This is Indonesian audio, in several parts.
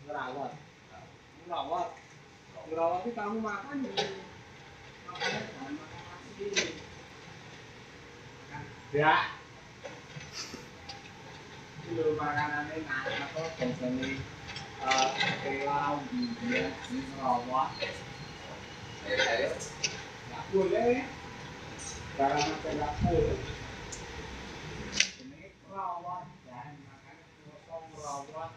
Ngerawat. Ngerawat. Ngerawat itu kamu makan makannya jangan makan nasi. Makan ya. Itu makanannya apa biasanya kelau dia ini ngerawat. Ayo. Nggak boleh. Karena nggak boleh. Ini ngerawat jangan makan kosong ngerawat.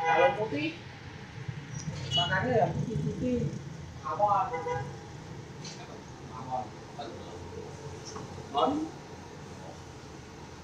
Kalau putih makannya ya putih-putih awal awal